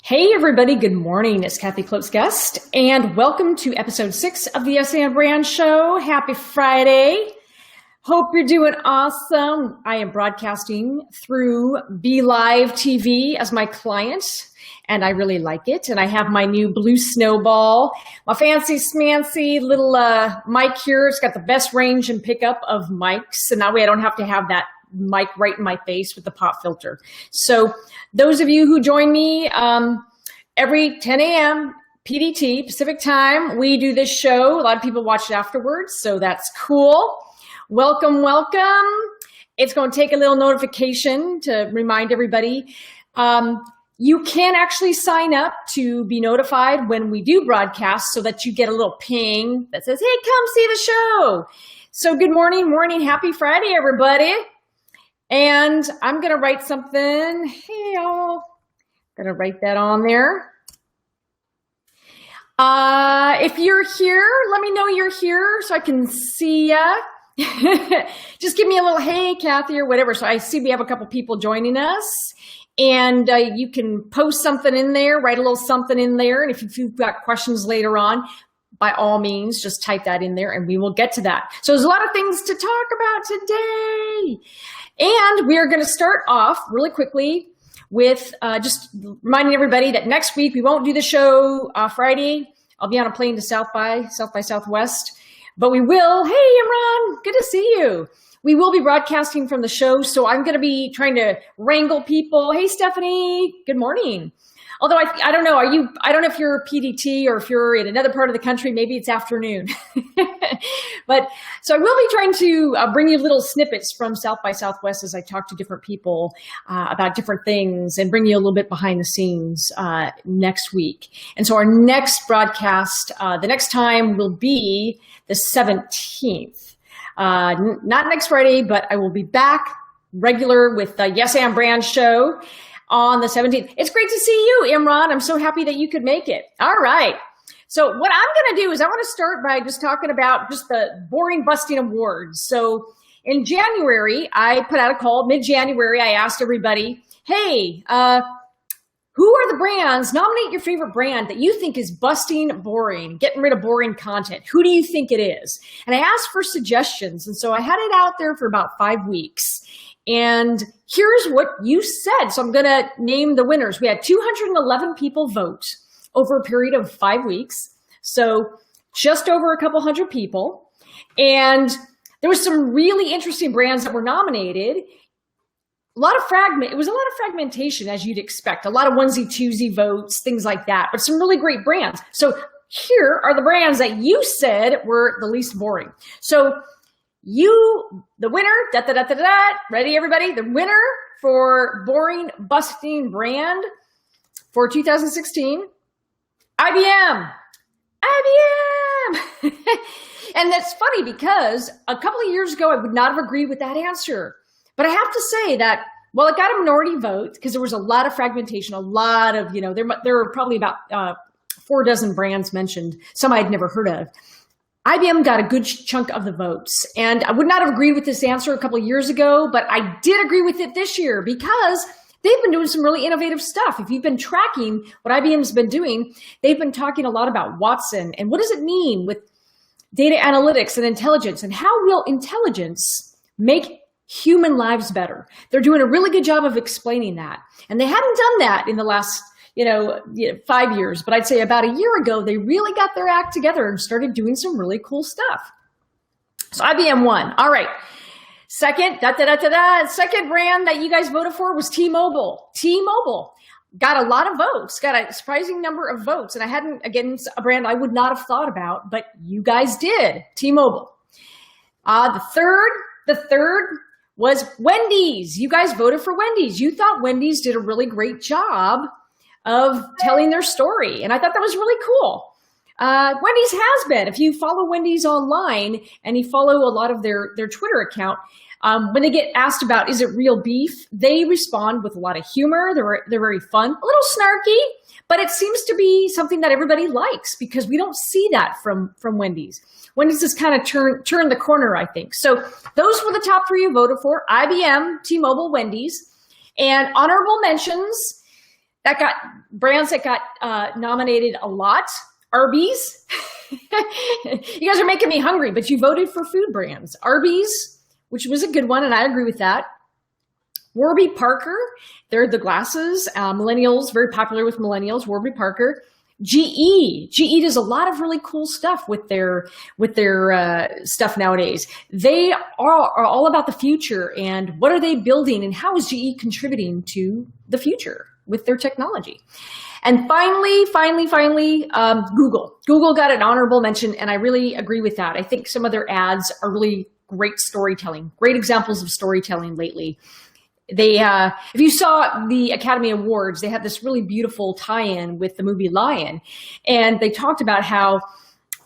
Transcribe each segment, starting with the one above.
Hey everybody, good morning. It's Kathy Klotz-Guest, and welcome to episode 6 of the S&M Brand Show. Happy Friday. Hope you're doing awesome. I am broadcasting through Be Live TV as my client, and I really like it. And I have my new blue snowball, my fancy smancy little mic here. It's got the best range and pickup of mics, and that way I don't have to have that mic right in my face with the pop filter. So those of you who join me every 10 a.m. PDT, Pacific time, we do this show. A lot of people watch it afterwards, so that's cool. Welcome, welcome. It's going to take a little notification to remind everybody. You can actually sign up to be notified when we do broadcast so that you get a little ping that says, hey, come see the show. So good morning, happy Friday, everybody. And I'm going to write something. Hey, y'all. Going to write that on there. If you're here, let me know you're here so I can see ya. Just give me a little, hey, Kathy, or whatever. So I see we have a couple people joining us. And you can post something in there, write a little something in there. And if you've got questions later on, by all means, just type that in there and we will get to that. So there's a lot of things to talk about today. And we are going to start off really quickly with just reminding everybody that next week we won't do the show Friday. I'll be on a plane to South by Southwest. But we will. Hey, Imran, good to see you. We will be broadcasting from the show, so I'm going to be trying to wrangle people. Hey, Stephanie, good morning. Although I don't know, I don't know if you're PDT or if you're in another part of the country, maybe it's afternoon. But so I will be trying to bring you little snippets from South by Southwest as I talk to different people about different things and bring you a little bit behind the scenes next week. And so our next broadcast, the next time will be the 17th. Not next Friday, but I will be back regular with the Yes and Brand Show on the 17th. It's great to see you, Imran. I'm so happy that you could make it. All right. So what I'm going to do is I want to start by just talking about just the boring busting awards. So in January, I put out a call. Mid-January, I asked everybody, hey, who are the brands? Nominate your favorite brand that you think is busting boring, getting rid of boring content. Who do you think it is? And I asked for suggestions. And so I had it out there for about 5 weeks. And here's what you said. So I'm going to name the winners. We had 211 people vote over a period of 5 weeks. So just over a couple hundred people. And there was some really interesting brands that were nominated. It was a lot of fragmentation, as you'd expect. A lot of onesie-twosie votes, things like that, but some really great brands. So here are the brands that you said were the least boring. So the winner, ready everybody? The winner for boring busting brand for 2016, IBM. And that's funny because a couple of years ago, I would not have agreed with that answer. But I have to say that, well, it got a minority vote because there was a lot of fragmentation, a lot of, there were probably about 4 dozen brands mentioned, some I'd never heard of. IBM got a good chunk of the votes. And I would not have agreed with this answer a couple of years ago, but I did agree with it this year because they've been doing some really innovative stuff. If you've been tracking what IBM's been doing, they've been talking a lot about Watson and what does it mean with data analytics and intelligence and how will intelligence make human lives better. They're doing a really good job of explaining that. And they hadn't done that in the last 5 years, but I'd say about a year ago, they really got their act together and started doing some really cool stuff. So IBM won. All right. Second, second brand that you guys voted for was T-Mobile. T-Mobile got a lot of votes, got a surprising number of votes. And I hadn't, again, a brand I would not have thought about, but you guys did. T-Mobile. The third was Wendy's. You guys voted for Wendy's. You thought Wendy's did a really great job of telling their story. And I thought that was really cool. Wendy's has been. If you follow Wendy's online and you follow a lot of their Twitter account, when they get asked about, is it real beef? They respond with a lot of humor. They're very fun, a little snarky, but it seems to be something that everybody likes because we don't see that from Wendy's. Wendy's has kind of turned the corner, I think. So those were the top 3 you voted for: IBM, T-Mobile, Wendy's. And honorable mentions, that got brands that got nominated a lot. Arby's. You guys are making me hungry, but you voted for food brands. Arby's, which was a good one, and I agree with that. Warby Parker, they're the glasses. Millennials, very popular with millennials. Warby Parker. GE does a lot of really cool stuff with their stuff nowadays. They are all about the future and what are they building and how is GE contributing to the future with their technology. And finally, Google. Google got an honorable mention, and I really agree with that. I think some of their ads are really great storytelling, great examples of storytelling lately. They, if you saw the Academy Awards, they had this really beautiful tie-in with the movie Lion, and they talked about how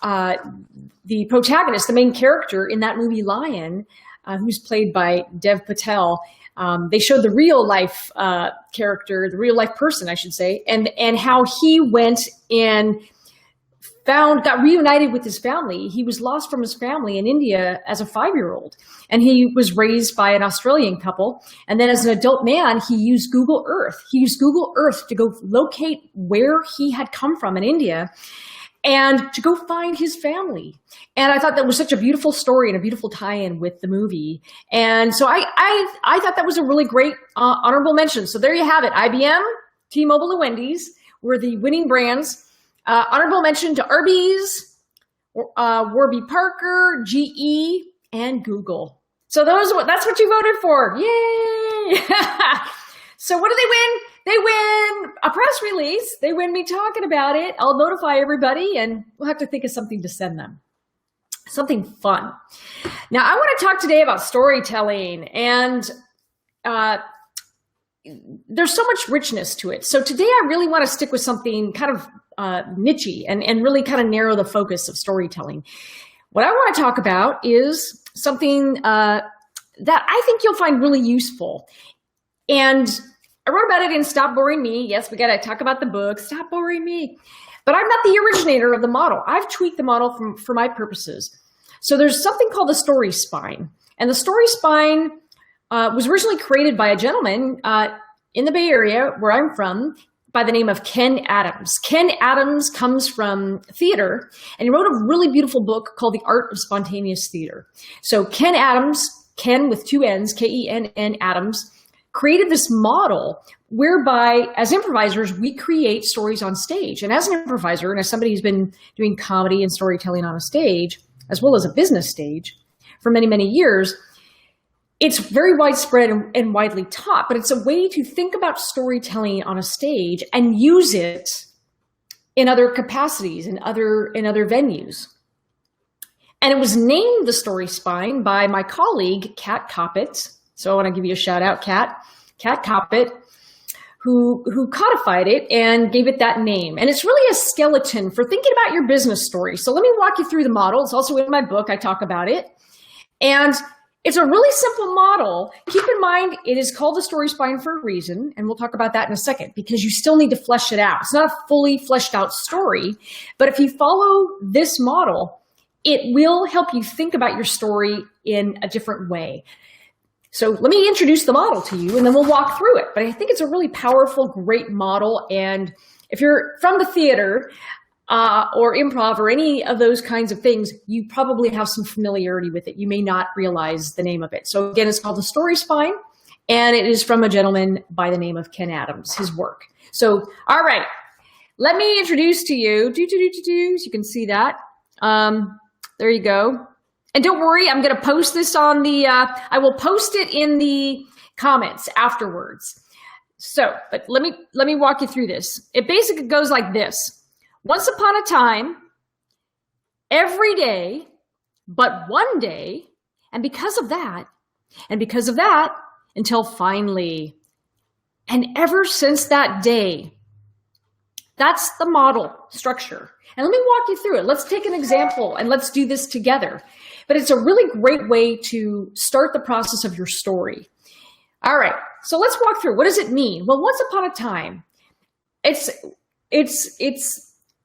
the protagonist, the main character in that movie Lion, who's played by Dev Patel, they showed the real life character, the real life person, I should say, and how he went and got reunited with his family. He was lost from his family in India as a 5-year-old, and he was raised by an Australian couple. And then as an adult man, he used Google Earth. He used Google Earth to go locate where he had come from in India and to go find his family. And I thought that was such a beautiful story and a beautiful tie-in with the movie. And so I thought that was a really great honorable mention. So there you have it. IBM, T-Mobile, and Wendy's were the winning brands. Honorable mention to Arby's, Warby Parker, GE, and Google. So that's what you voted for. Yay! So what do they win? They win a press release. They win me talking about it. I'll notify everybody, and we'll have to think of something to send them. Something fun. Now, I want to talk today about storytelling, and there's so much richness to it. So today I really want to stick with something kind of niche-y and really kind of narrow the focus of storytelling. What I want to talk about is something that I think you'll find really useful. And I wrote about it in Stop Boring Me. Yes, we got to talk about the book, Stop Boring Me. But I'm not the originator of the model. I've tweaked the model for my purposes. So there's something called the story spine. And the story spine was originally created by a gentleman in the Bay Area, where I'm from, by the name of Kenn Adams. Kenn Adams comes from theater, and he wrote a really beautiful book called The Art of Spontaneous Theater. So Kenn Adams, Kenn with 2 N's, K-E-N-N Adams, created this model whereby, as improvisers, we create stories on stage. And as an improviser, and as somebody who's been doing comedy and storytelling on a stage, as well as a business stage for many, many years, it's very widespread and widely taught, but it's a way to think about storytelling on a stage and use it in other capacities, in other venues. And it was named the Story Spine by my colleague, Kat Koppett. So I want to give you a shout out, Kat Koppett, who codified it and gave it that name. And it's really a skeleton for thinking about your business story. So let me walk you through the model. It's also in my book. I talk about it. And it's a really simple model. Keep in mind, it is called the story spine for a reason, and we'll talk about that in a second, because you still need to flesh it out. It's not a fully fleshed out story, but if you follow this model, it will help you think about your story in a different way. So let me introduce the model to you, and then we'll walk through it. But I think it's a really powerful, great model, and if you're from the theater, or improv or any of those kinds of things, you probably have some familiarity with it. You may not realize the name of it. So again, it's called the Story Spine, and it is from a gentleman by the name of Kenn Adams, his work. So, all right, let me introduce to you, so you can see that. There you go. And don't worry, I'm going to post this on the, I will post it in the comments afterwards. So, but let me walk you through this. It basically goes like this. Once upon a time, every day, but one day, and because of that, until finally, and ever since that day. That's the model structure. And let me walk you through it. Let's take an example and let's do this together. But it's a really great way to start the process of your story. All right, so let's walk through. What does it mean? Well, once upon a time, it's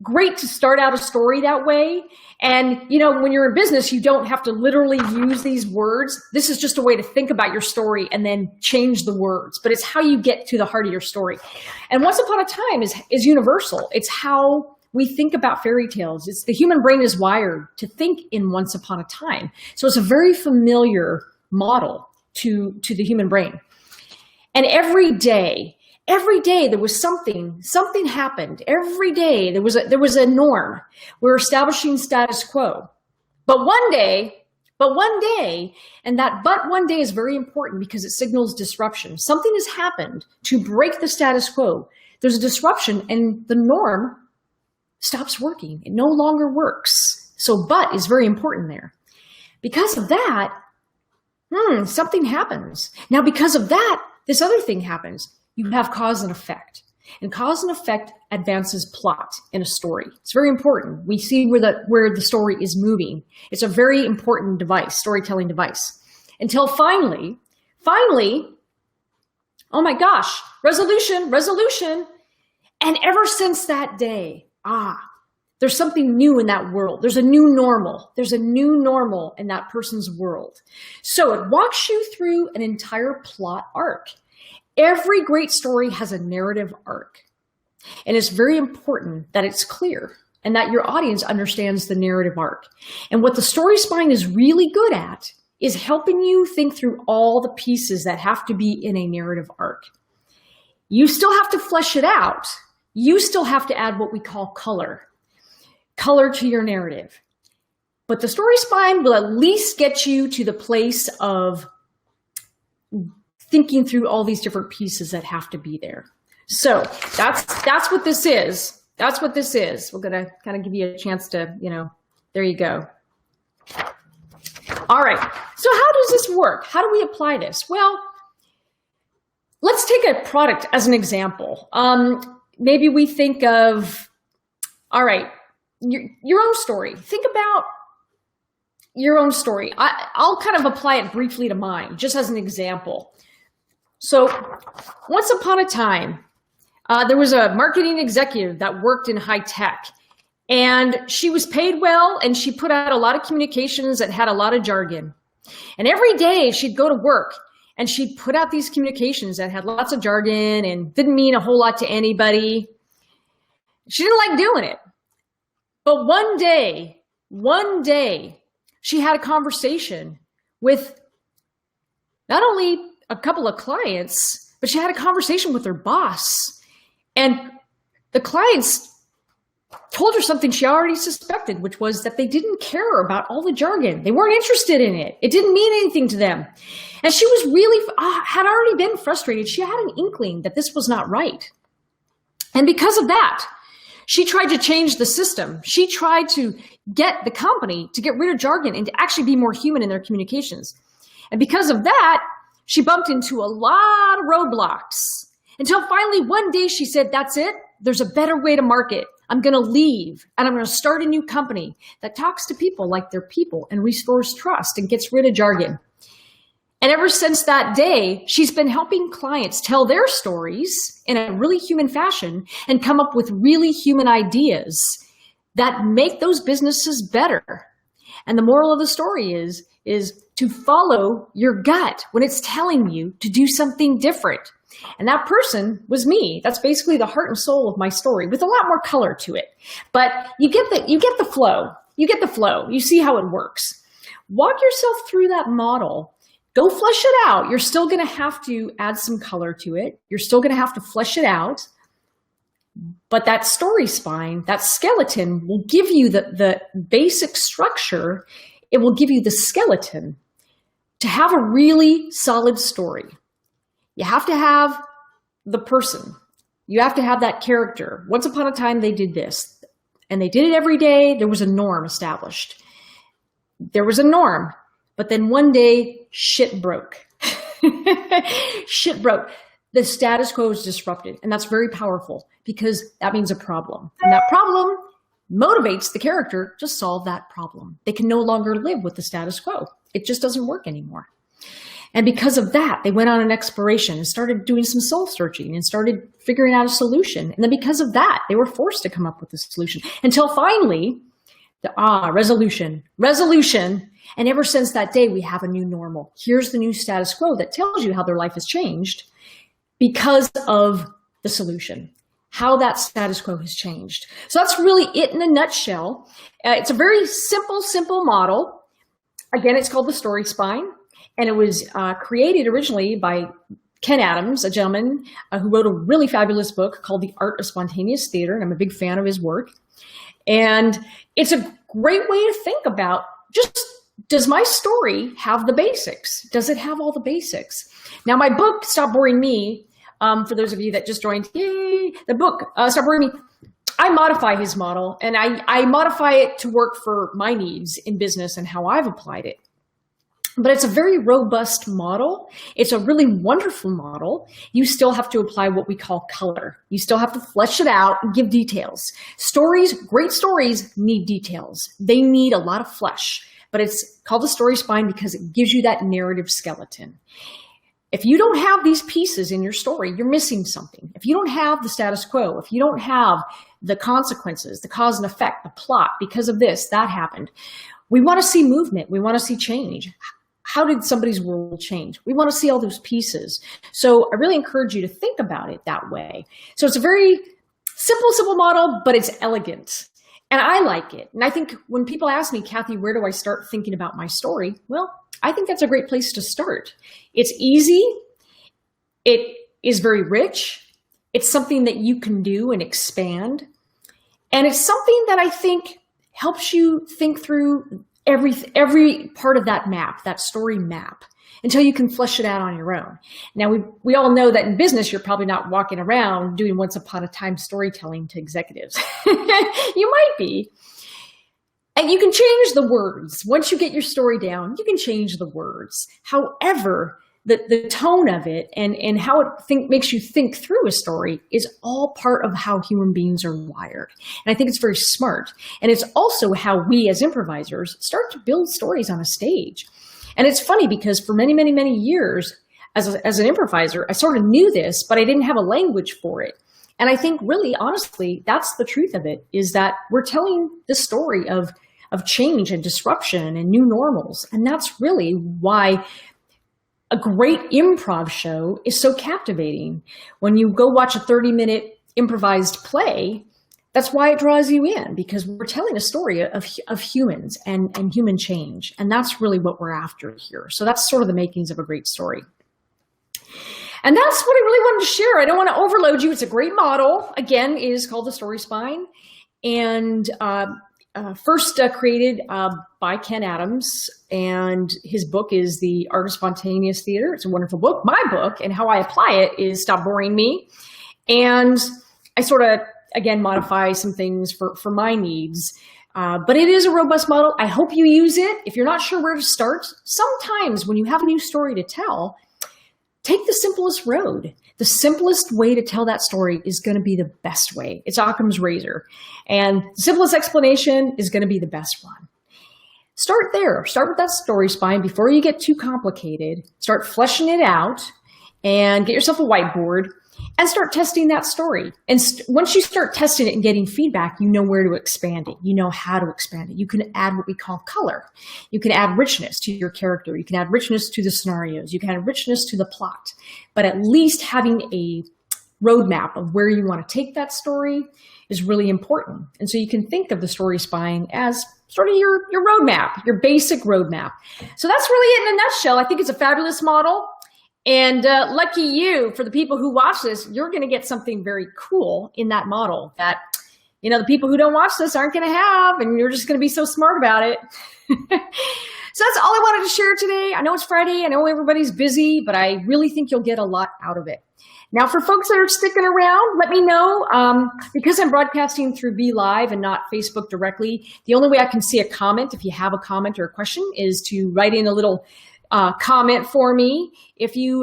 great to start out a story that way. And, you know, when you're in business, you don't have to literally use these words. This is just a way to think about your story and then change the words. But it's how you get to the heart of your story. And Once Upon a Time is universal. It's how we think about fairy tales. It's the human brain is wired to think in once upon a time. So it's a very familiar model to the human brain. And every day there was something happened. Every day there was a norm. We're establishing status quo. But one day, and that but one day is very important because it signals disruption. Something has happened to break the status quo. There's a disruption and the norm stops working. It no longer works. So but is very important there. Because of that, something happens. Now, because of that, this other thing happens. You have cause and effect. And cause and effect advances plot in a story. It's very important. We see where the story is moving. It's a very important device, storytelling device. Until finally, oh my gosh, resolution. And ever since that day, there's something new in that world. There's a new normal. There's a new normal in that person's world. So it walks you through an entire plot arc. Every great story has a narrative arc. And it's very important that it's clear and that your audience understands the narrative arc. And what the story spine is really good at is helping you think through all the pieces that have to be in a narrative arc. You still have to flesh it out. You still have to add what we call color to your narrative. But the story spine will at least get you to the place of thinking through all these different pieces that have to be there. So that's what this is. That's what this is. We're going to kind of give you a chance to, there you go. All right. So how does this work? How do we apply this? Well, let's take a product as an example. Maybe we think of, all right, your own story. Think about your own story. I'll kind of apply it briefly to mine, just as an example. So once upon a time, there was a marketing executive that worked in high tech, and she was paid well, and she put out a lot of communications that had a lot of jargon. And every day she'd go to work and she'd put out these communications that had lots of jargon and didn't mean a whole lot to anybody. She didn't like doing it. But one day, she had a conversation with not only a couple of clients, but she had a conversation with her boss. And the clients told her something she already suspected, which was that they didn't care about all the jargon. They weren't interested in it. It didn't mean anything to them. And she was really, had already been frustrated. She had an inkling that this was not right. And because of that, she tried to change the system. She tried to get the company to get rid of jargon and to actually be more human in their communications. And because of that, she bumped into a lot of roadblocks until finally one day she said, that's it. There's a better way to market. I'm going to leave and I'm going to start a new company that talks to people like they're people and restores trust and gets rid of jargon. And ever since that day, she's been helping clients tell their stories in a really human fashion and come up with really human ideas that make those businesses better. And the moral of the story is to follow your gut when it's telling you to do something different. And that person was me. That's basically the heart and soul of my story with a lot more color to it. But you get the flow. You get the flow. You see how it works. Walk yourself through that model. Go flesh it out. You're still going to have to add some color to it. You're still going to have to flesh it out. But that story spine, that skeleton will give you the basic structure. It will give you the skeleton to have a really solid story. You have to have the person. You have to have that character. Once upon a time, they did this. And they did it every day. There was a norm established. There was a norm. But then one day, shit broke. Shit broke. The status quo is disrupted. And that's very powerful because that means a problem. And that problem motivates the character to solve that problem. They can no longer live with the status quo. It just doesn't work anymore. And because of that, they went on an exploration and started doing some soul searching and started figuring out a solution. And then because of that, they were forced to come up with a solution until finally, resolution. And ever since that day, we have a new normal. Here's the new status quo that tells you how their life has changed because of the solution, how that status quo has changed. So that's really it in a nutshell. It's a very simple model. Again, it's called the story spine. And it was created originally by Kenn Adams, a gentleman who wrote a really fabulous book called The Art of Spontaneous Theater. And I'm a big fan of his work. And it's a great way to think about just, does my story have the basics? Does it have all the basics? Now, my book, Stop Boring Me, for those of you that just joined, yay, the book, Stop Boring Me, I modify his model, and I modify it to work for my needs in business and how I've applied it. But it's a very robust model. It's a really wonderful model. You still have to apply what we call color. You still have to flesh it out and give details. Stories, great stories, need details. They need a lot of flesh, but it's called the story spine because it gives you that narrative skeleton. If you don't have these pieces in your story, you're missing something. If you don't have the status quo, if you don't have the consequences, the cause and effect, the plot, because of this, that happened. We want to see movement. We want to see change. How did somebody's world change? We want to see all those pieces. So I really encourage you to think about it that way. So it's a very simple model, but it's elegant. And I like it. And I think when people ask me, Kathy, where do I start thinking about my story? Well, I think that's a great place to start. It's easy. It is very rich. It's something that you can do and expand. And it's something that I think helps you think through every part of that map, that story map, until you can flesh it out on your own. Now, we all know that in business, you're probably not walking around doing once upon a time storytelling to executives. You might be. And you can change the words. Once you get your story down, you can change the words. However, the tone of it and how it makes you think through a story is all part of how human beings are wired. And I think it's very smart. And it's also how we as improvisers start to build stories on a stage. And it's funny because for many years, as an improviser, I sort of knew this, but I didn't have a language for it. And I think really, honestly, that's the truth of it, is that we're telling the story of change and disruption and new normals. And that's really why a great improv show is so captivating. When you go watch a 30-minute improvised play, that's why it draws you in, because we're telling a story of humans and human change. And that's really what we're after here. So that's sort of the makings of a great story. And that's what I really wanted to share. I don't want to overload you. It's a great model. Again, it is called the story spine. And first created by Kenn Adams, and his book is The Art of Spontaneous Theater. It's a wonderful book. My book, and how I apply it, is Stop Boring Me. And I sort of, again, modify some things for my needs. But it is a robust model. I hope you use it. If you're not sure where to start, sometimes when you have a new story to tell, take the simplest road. The simplest way to tell that story is going to be the best way. It's Occam's razor. And the simplest explanation is going to be the best one. Start there. Start with that story spine before you get too complicated. Start fleshing it out and get yourself a whiteboard and start testing that story. And once you start testing it and getting feedback, you know where to expand it. You know how to expand it. You can add what we call color. You can add richness to your character. You can add richness to the scenarios. You can add richness to the plot. But at least having a roadmap of where you want to take that story is really important. And so you can think of the story spine as sort of your roadmap, your basic roadmap. So that's really it in a nutshell. I think it's a fabulous model. And lucky you, for the people who watch this, you're going to get something very cool in that model that, you know, the people who don't watch this aren't going to have, and you're just going to be so smart about it. So that's all I wanted to share today. I know it's Friday. I know everybody's busy, but I really think you'll get a lot out of it. Now, for folks that are sticking around, let me know, because I'm broadcasting through Be Live and not Facebook directly, the only way I can see a comment, if you have a comment or a question, is to write in a little comment for me. If you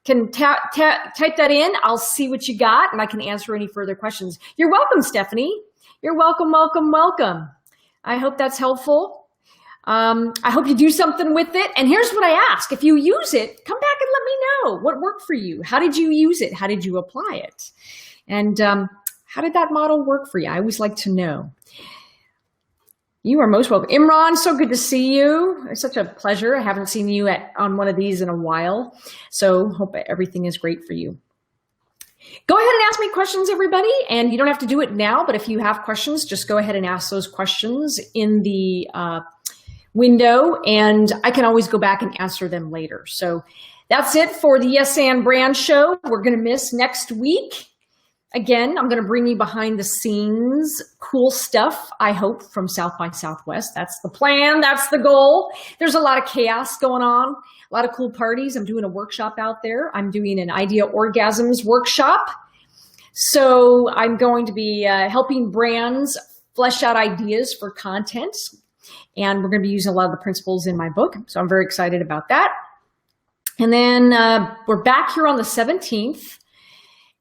can type that in, I'll see what you got and I can answer any further questions. You're welcome, Stephanie. You're welcome. I hope that's helpful. I hope you do something with it. And here's what I ask. If you use it, come back and let me know what worked for you. How did you use it? How did you apply it? And how did that model work for you? I always like to know. You are most welcome. Imran, so good to see you. It's such a pleasure. I haven't seen you on one of these in a while. So hope everything is great for you. Go ahead and ask me questions, everybody. And you don't have to do it now, but if you have questions, just go ahead and ask those questions in the window, and I can always go back and answer them later. So that's it for the Yes and Brand Show. We're going to miss next week. Again, I'm going to bring you behind the scenes, cool stuff, I hope, from South by Southwest. That's the plan. That's the goal. There's a lot of chaos going on, a lot of cool parties. I'm doing a workshop out there. I'm doing an Idea Orgasms workshop. So I'm going to be helping brands flesh out ideas for content. And we're going to be using a lot of the principles in my book. So I'm very excited about that. And then we're back here on the 17th.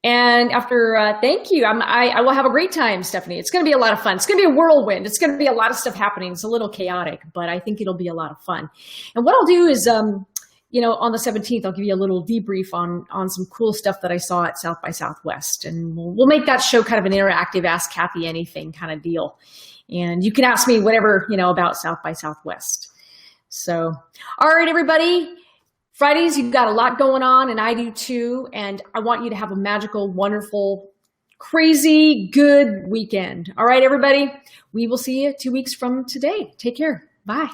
And after, thank you. I will have a great time, Stephanie. It's going to be a lot of fun. It's going to be a whirlwind. It's going to be a lot of stuff happening. It's a little chaotic, but I think it'll be a lot of fun. And what I'll do is, on the 17th, I'll give you a little debrief on some cool stuff that I saw at South by Southwest. And we'll make that show kind of an interactive Ask Kathy Anything kind of deal. And you can ask me whatever, about South by Southwest. So, all right, everybody. Fridays, you've got a lot going on, and I do too. And I want you to have a magical, wonderful, crazy, good weekend. All right, everybody. We will see you 2 weeks from today. Take care. Bye.